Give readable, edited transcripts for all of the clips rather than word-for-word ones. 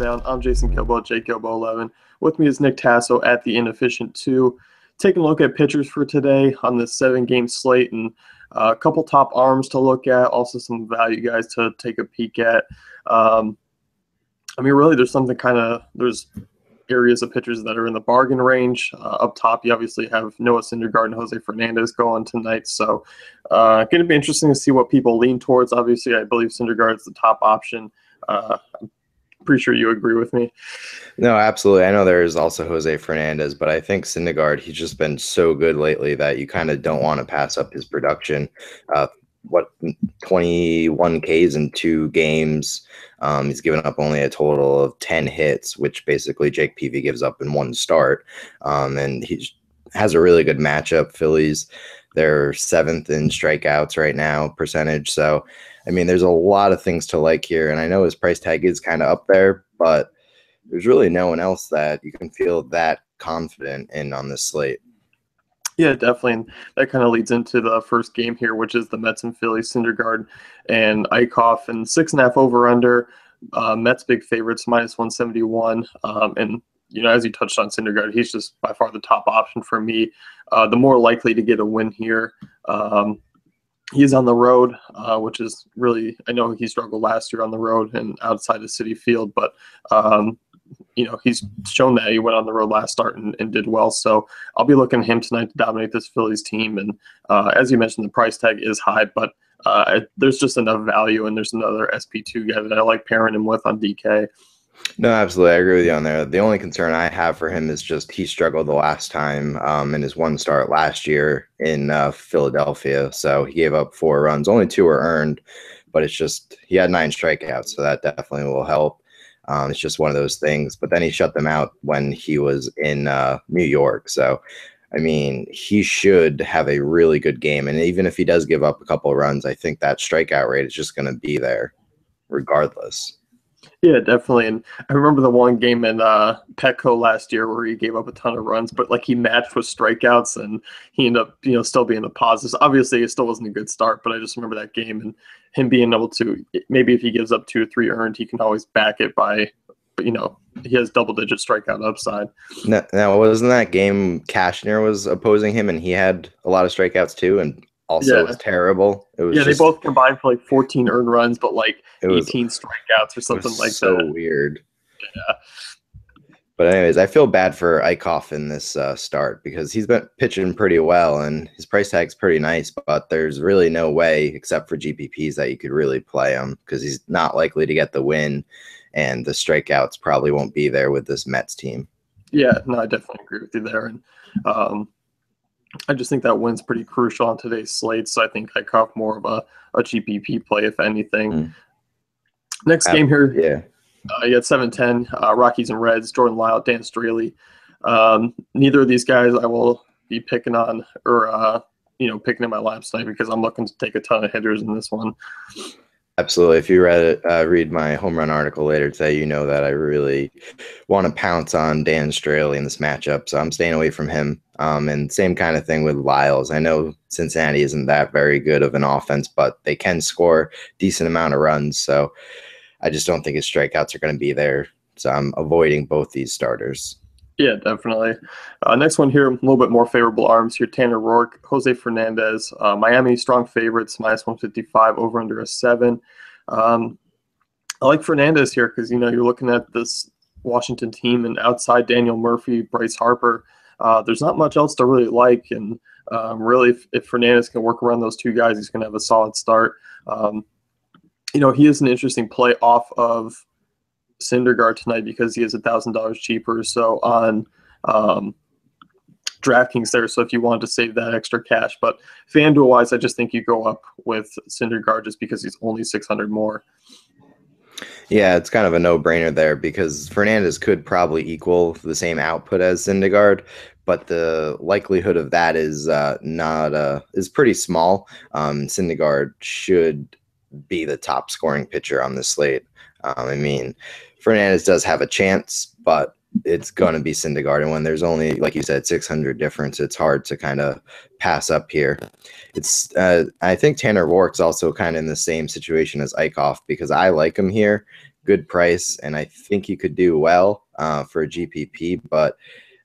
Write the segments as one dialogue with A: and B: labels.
A: Drawdown. I'm Jason Kilbo, JKilbo11. With me is Nick Tasso at the Inefficient 2. Taking a look at pitchers for today on this 7-game slate, and a couple top arms to look at, also some value guys to take a peek at. Really, there's areas of pitchers that are in the bargain range. Up top, you obviously have Noah Syndergaard and Jose Fernandez going tonight. So going to be interesting to see what people lean towards. Obviously, I believe Syndergaard is the top option. I'm pretty sure you agree with me.
B: No, absolutely. I know there's also Jose Fernandez, but I think Syndergaard, he's just been so good lately that you kind of don't want to pass up his production. 21 Ks in 2 games. He's given up only a total of 10 hits, which basically Jake Peavy gives up in 1 start. And he has a really good matchup. Phillies, they're 7th in strikeouts right now, percentage. So, there's a lot of things to like here. And I know his price tag is kind of up there, but there's really no one else that you can feel that confident in on this slate.
A: Yeah, definitely. And that kind of leads into the first game here, which is the Mets and Phillies, Syndergaard and Eichhoff, and 6.5 over/under. Mets big favorites, -171. And as you touched on Syndergaard, he's just by far the top option for me. The more likely to get a win here. He's on the road, which is really, I know he struggled last year on the road and outside of Citi Field, but he's shown that he went on the road last start and did well. So I'll be looking at him tonight to dominate this Phillies team. And as you mentioned, the price tag is high, but there's just enough value, and there's another SP2 guy that I like pairing him with on DK.
B: No, absolutely. I agree with you on there. The only concern I have for him is just he struggled the last time in his 1 start last year in Philadelphia. So he gave up 4 runs. Only 2 were earned, but it's just he had 9 strikeouts, so that definitely will help. It's just one of those things. But then he shut them out when he was in New York. So, he should have a really good game. And even if he does give up a couple of runs, I think that strikeout rate is just going to be there regardless.
A: Yeah, definitely. And I remember the one game in Petco last year where he gave up a ton of runs, but he matched with strikeouts, and he ended up, still being the positives. Obviously, it still wasn't a good start, but I just remember that game and him being able to, maybe if he gives up 2 or 3 earned, he can always back it by, he has double-digit strikeout upside.
B: Now, wasn't that game Cashner was opposing him, and he had a lot of strikeouts too, and also was terrible? It was
A: they both combined for 14 earned runs, but 18 strikeouts or something like that.
B: So weird.
A: Yeah.
B: But anyways, I feel bad for Eichhoff in this start because he's been pitching pretty well and his price tag's pretty nice, but there's really no way except for GPPs that you could really play him because he's not likely to get the win, and the strikeouts probably won't be there with this Mets team.
A: Yeah, no, I definitely agree with you there. And I just think that win's pretty crucial on today's slate, so I think Eichhoff more of a GPP play, if anything. Next game here.
B: Yeah.
A: You had 7-10, Rockies and Reds, Jordan Lyle, Dan Straley. Neither of these guys I will be picking on or, picking in my lineups tonight because I'm looking to take a ton of hitters in this one.
B: Absolutely. If you read my home run article later today, you know that I really want to pounce on Dan Straley in this matchup, so I'm staying away from him. And same kind of thing with Lyles. I know Cincinnati isn't that very good of an offense, but they can score decent amount of runs, so I just don't think his strikeouts are going to be there. So I'm avoiding both these starters.
A: Yeah, definitely. Next one here, a little bit more favorable arms here. Tanner Roark, Jose Fernandez, Miami strong favorites, -155, over under a 7. I like Fernandez here because, you're looking at this Washington team, and outside Daniel Murphy, Bryce Harper, there's not much else to really like. And really, if Fernandez can work around those 2 guys, he's going to have a solid start. He is an interesting play off of Syndergaard tonight because he is $1,000 cheaper. So on DraftKings there, so if you wanted to save that extra cash. But FanDuel wise, I just think you go up with Syndergaard just because he's only 600 more.
B: Yeah, it's kind of a no-brainer there because Fernandez could probably equal the same output as Syndergaard, but the likelihood of that is is pretty small. Syndergaard should be the top scoring pitcher on this slate. Fernandez does have a chance, but it's going to be Syndergaard. And when there's only, like you said, 600 difference, it's hard to kind of pass up here. It's I think Tanner Roark's also kind of in the same situation as Eichhoff because I like him here good price, and I think he could do well for a GPP, but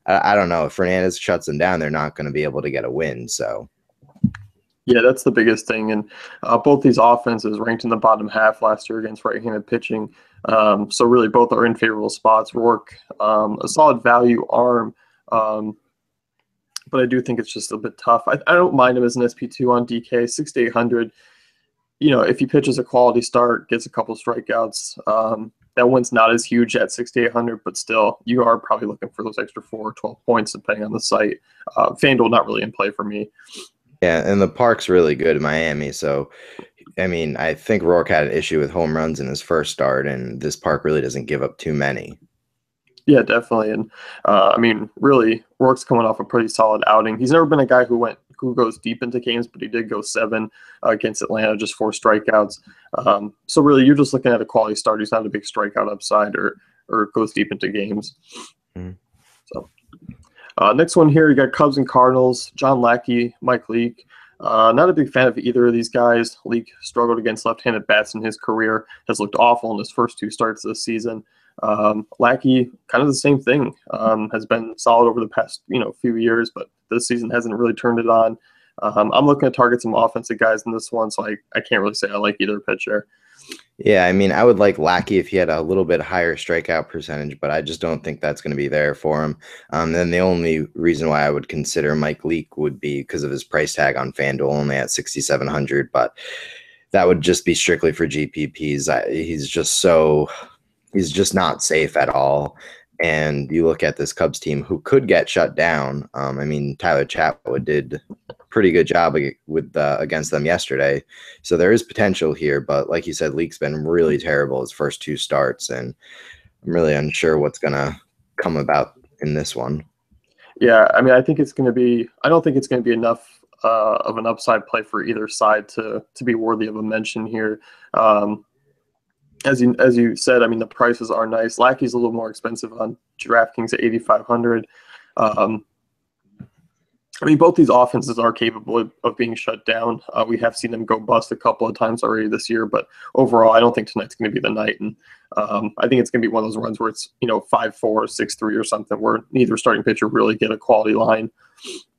B: I don't know. If Fernandez shuts them down, they're not going to be able to get a win. So,
A: Yeah, that's the biggest thing. And both these offenses ranked in the bottom half last year against right-handed pitching. So really both are in favorable spots. Rourke, a solid value arm, but I do think it's just a bit tough. I don't mind him as an SP2 on DK, 6,800. If he pitches a quality start, gets a couple strikeouts, that one's not as huge at 6,800, but still, you are probably looking for those extra 4 or 12 points depending on the site. FanDuel not really in play for me.
B: yeah, and the park's really good in Miami. So, I mean, I think Rourke had an issue with home runs in his first start, and this park really doesn't give up too many.
A: Yeah, definitely. And really, Rourke's coming off a pretty solid outing. He's never been a guy who goes deep into games, but he did go 7 against Atlanta, just 4 strikeouts. So really, you're just looking at a quality start. He's not a big strikeout upside or goes deep into games. Mm-hmm. So next one here, you got Cubs and Cardinals. John Lackey, Mike Leake. Not a big fan of either of these guys. Leake struggled against left-handed bats in his career, has looked awful in his first 2 starts this season. Lackey, kind of the same thing, has been solid over the past few years, but this season hasn't really turned it on. I'm looking to target some offensive guys in this one, so I can't really say I like either pitcher.
B: Yeah, I mean, I would like Lackey if he had a little bit higher strikeout percentage, but I just don't think that's going to be there for him. Then the only reason why I would consider Mike Leake would be because of his price tag on FanDuel, only at 6,700, but that would just be strictly for GPPs. He's just not safe at all. And you look at this Cubs team who could get shut down. I mean, Tyler Chatwood did a pretty good job against them yesterday. So there is potential here. But like you said, Leake's been really terrible his first 2 starts. And I'm really unsure what's going to come about in this one.
A: Yeah, I mean, I don't think it's going to be enough of an upside play for either side to be worthy of a mention here. As you said, I mean, the prices are nice. Lackey's a little more expensive on DraftKings at 8,500. I mean, both these offenses are capable of being shut down. We have seen them go bust a couple of times already this year, but overall, I don't think tonight's going to be the night. And I think it's going to be one of those runs where it's 5-4, 6-3 or something, where neither starting pitcher really get a quality line.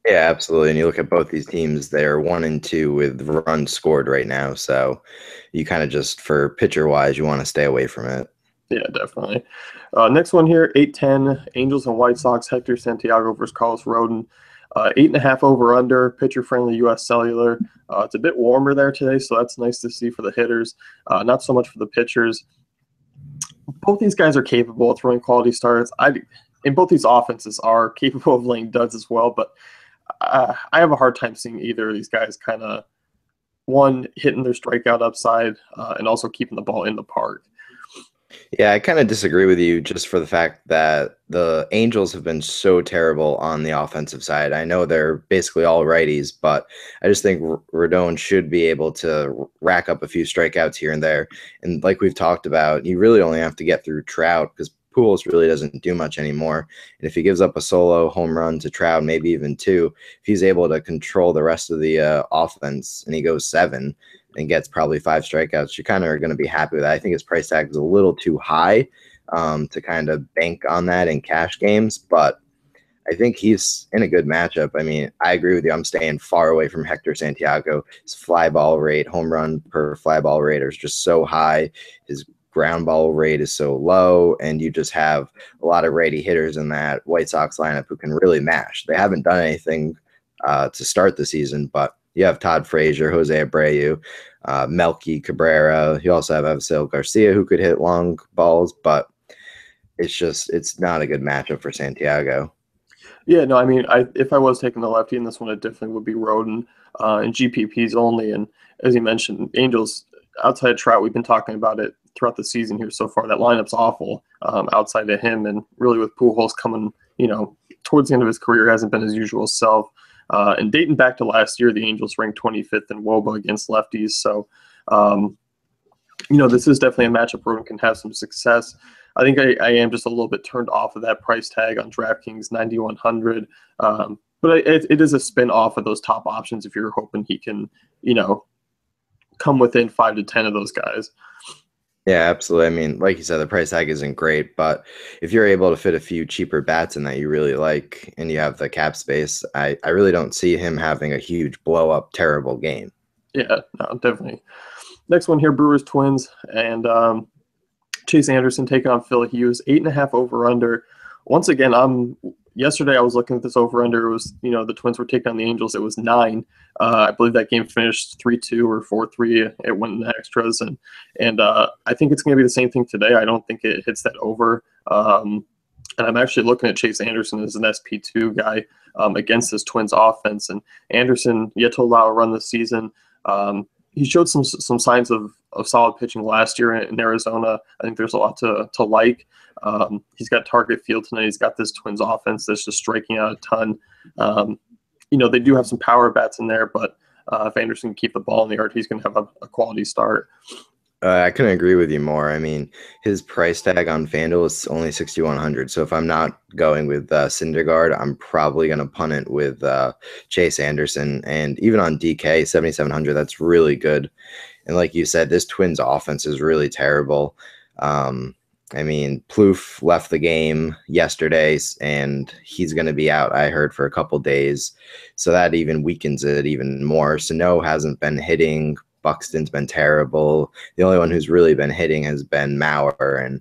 B: Yeah, absolutely. And you look at both these teams, they're 1-2 with runs scored right now. So you kind of just, for pitcher wise, you want to stay away from it.
A: Yeah, definitely. Next one here, 8-10, Angels and White Sox, Hector Santiago versus Carlos Rodon. 8.5 over under, pitcher friendly US Cellular. It's a bit warmer there today, so that's nice to see for the hitters. Not so much for the pitchers. Both these guys are capable of throwing quality starts. And both these offenses are capable of laying duds as well, but I have a hard time seeing either of these guys kind of, one, hitting their strikeout upside and also keeping the ball in the park.
B: Yeah, I kind of disagree with you just for the fact that the Angels have been so terrible on the offensive side. I know they're basically all righties, but I just think Rodon should be able to rack up a few strikeouts here and there. And like we've talked about, you really only have to get through Trout because Pujols really doesn't do much anymore. And if he gives up a solo home run to Trout, maybe even 2, if he's able to control the rest of the offense and he goes 7 and gets probably 5 strikeouts, you kind of are going to be happy with that. I think his price tag is a little too high to kind of bank on that in cash games, but I think he's in a good matchup. I mean, I agree with you. I'm staying far away from Hector Santiago. His fly ball rate, home run per fly ball rate is just so high. His ground ball rate is so low, and you just have a lot of righty hitters in that White Sox lineup who can really mash. They haven't done anything to start the season, but you have Todd Frazier, Jose Abreu, Melky Cabrera. You also have Avisail Garcia who could hit long balls, but it's not a good matchup for Santiago.
A: Yeah, no, I mean, if I was taking the lefty in this one, it definitely would be Rodon and GPPs only. And as you mentioned, Angels, outside of Trout, we've been talking about it throughout the season here so far. That lineup's awful outside of him. And really with Pujols coming, towards the end of his career, hasn't been his usual self. And dating back to last year, the Angels ranked 25th in WOBA against lefties. So, this is definitely a matchup where Rodon can have some success. I think I am just a little bit turned off of that price tag on DraftKings, 9,100. But it is a spin off of those top options if you're hoping he can, come within 5 to 10 of those guys.
B: Yeah, absolutely. I mean, like you said, the price tag isn't great, but if you're able to fit a few cheaper bats in that you really like and you have the cap space, I really don't see him having a huge blow up terrible game.
A: Yeah, no, definitely. Next one here, Brewers Twins, and Chase Anderson taking on Phil Hughes, 8.5 over under. Once again, yesterday I was looking at this over under. It was, the Twins were taking on the Angels. It was 9. I believe that game finished 3-2 or 4-3. It went in the extras, and I think it's going to be the same thing today. I don't think it hits that over. And I'm actually looking at Chase Anderson as an SP2 guy against this Twins offense. And Anderson yet to allow a run this season. He showed some signs of solid pitching last year in Arizona. I think there's a lot to like. He's got target field tonight. He's got this Twins offense that's just striking out a ton. They do have some power bats in there, but if Anderson can keep the ball in the yard, he's going to have a quality start.
B: I couldn't agree with you more. I mean, his price tag on FanDuel is only 6,100. So if I'm not going with Syndergaard, I'm probably going to punt it with Chase Anderson. And even on DK, 7,700, that's really good. And like you said, this Twins offense is really terrible. I mean, Plouffe left the game yesterday, and he's going to be out, I heard, for a couple days. So that even weakens it even more. Sano hasn't been hitting. Buxton's been terrible. The only one who's really been hitting has been Mauer. And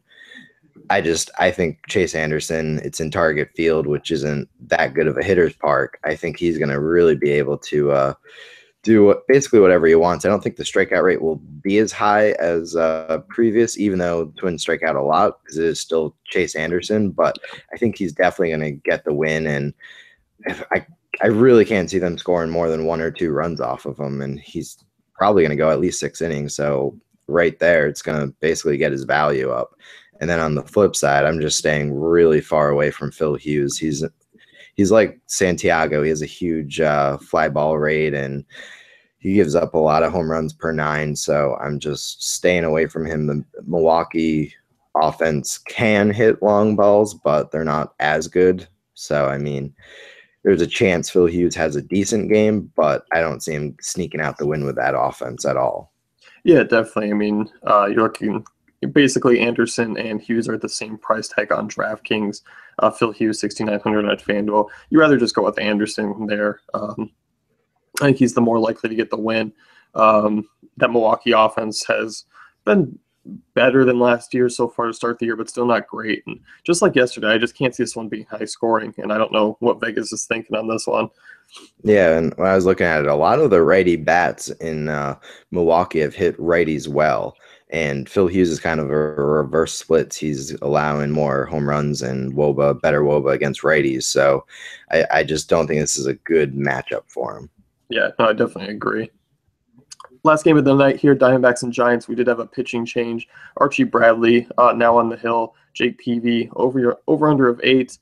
B: I think Chase Anderson, it's in target field, which isn't that good of a hitter's park. I think he's going to really be able to do basically whatever he wants. I don't think the strikeout rate will be as high as previous, even though Twins strike out a lot because it is still Chase Anderson. But I think he's definitely going to get the win. And I really can't see them scoring more than 1 or 2 runs off of him. And he's probably going to go at least 6 innings. So right there, it's going to basically get his value up. And then on the flip side, I'm just staying really far away from Phil Hughes. He's like Santiago. He has a huge fly ball rate, and he gives up a lot of home runs per 9. So I'm just staying away from him. The Milwaukee offense can hit long balls, but they're not as good. So, I mean, there's a chance Phil Hughes has a decent game, but I don't see him sneaking out the win with that offense at all.
A: Yeah, definitely. I mean, you're looking basically Anderson and Hughes are at the same price tag on DraftKings. Phil Hughes, 6,900 at FanDuel. You rather just go with Anderson there. I think he's the more likely to get the win. That Milwaukee offense has been better than last year so far to start the year, but still not great. And just like yesterday, I just can't see this one being high scoring, and I don't know what Vegas is thinking on this one.
B: Yeah, and when I was looking at it, a lot of the righty bats in Milwaukee have hit righties well. And Phil Hughes is kind of a reverse splits. He's allowing more home runs and better WOBA against righties. So I just don't think this is a good matchup for him.
A: Yeah, no, I definitely agree. Last game of the night here, Diamondbacks and Giants. We did have a pitching change. Archie Bradley now on the hill. Jake Peavy over under of 8.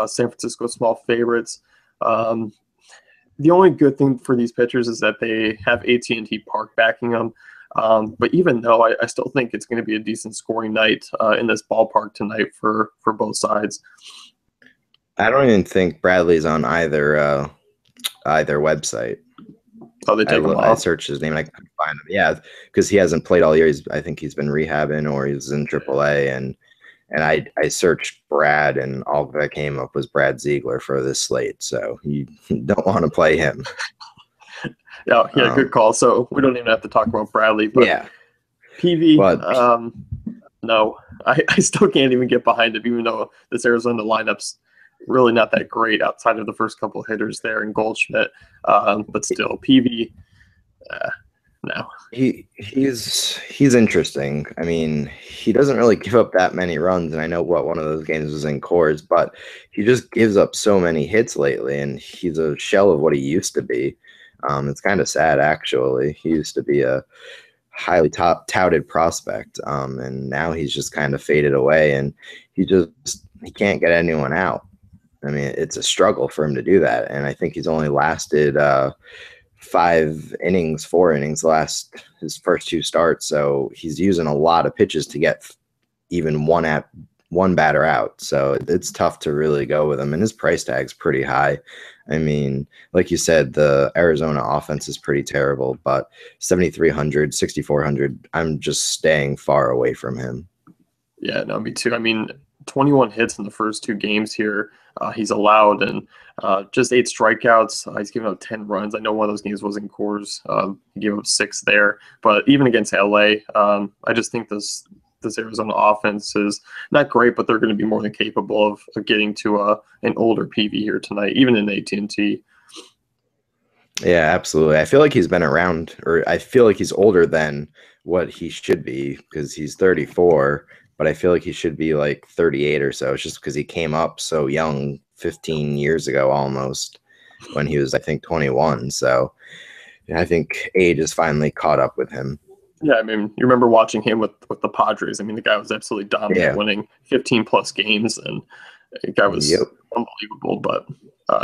A: San Francisco small favorites. The only good thing for these pitchers is that they have AT&T Park backing them. But even though I still think it's going to be a decent scoring night in this ballpark tonight for both sides.
B: I don't even think Bradley's on either website.
A: Oh, they take him off.
B: I searched his name and I couldn't find him. Yeah, because he hasn't played all year. I think he's been rehabbing or he's in AAA. And I searched Brad, and all that came up was Brad Ziegler for this slate. So you don't want to play him.
A: Yeah, good call. So we don't even have to talk about Bradley. But
B: yeah.
A: PV, no, I still can't even get behind him, even though this Arizona lineup's really not that great outside of the first couple of hitters there in Goldschmidt. But still, PV, no.
B: He's interesting. I mean, he doesn't really give up that many runs, and I know one of those games was in Coors, but he just gives up so many hits lately, and he's a shell of what he used to be. It's kind of sad, actually. He used to be a highly touted prospect, and now he's just kind of faded away, and he can't get anyone out. I mean, it's a struggle for him to do that, and I think he's only lasted 4 innings his first 2 starts, so he's using a lot of pitches to get even one one batter out. So it's tough to really go with him. And his price tag's pretty high. I mean, like you said, the Arizona offense is pretty terrible, but 7,300, 6,400, I'm just staying far away from him.
A: Yeah, no, me too. I mean, 21 hits in the first two games here. He's allowed, and just 8 strikeouts. He's given up 10 runs. I know one of those games was in Coors. He gave up 6 there. But even against LA, I just think this Arizona offense is not great, but they're going to be more than capable of getting to an older PV here tonight, even in AT&T.
B: Yeah, absolutely. I feel like he's been around, or I feel like he's older than what he should be because he's 34, but I feel like he should be like 38 or so. It's just because he came up so young 15 years ago almost when he was, I think, 21. So yeah, I think age has finally caught up with him.
A: Yeah, I mean, you remember watching him with the Padres. I mean, the guy was absolutely dominant,
B: Yeah.
A: winning 15-plus games, and the guy was
B: Yep.
A: unbelievable. But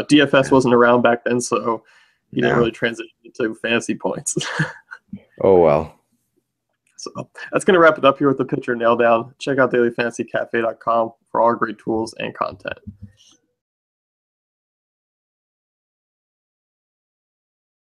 A: DFS wasn't around back then, so he didn't
B: No.
A: really transition into fantasy points.
B: Oh, well.
A: So that's going to wrap it up here with the pitcher nail down. Check out dailyfantasycafe.com for all our great tools and content.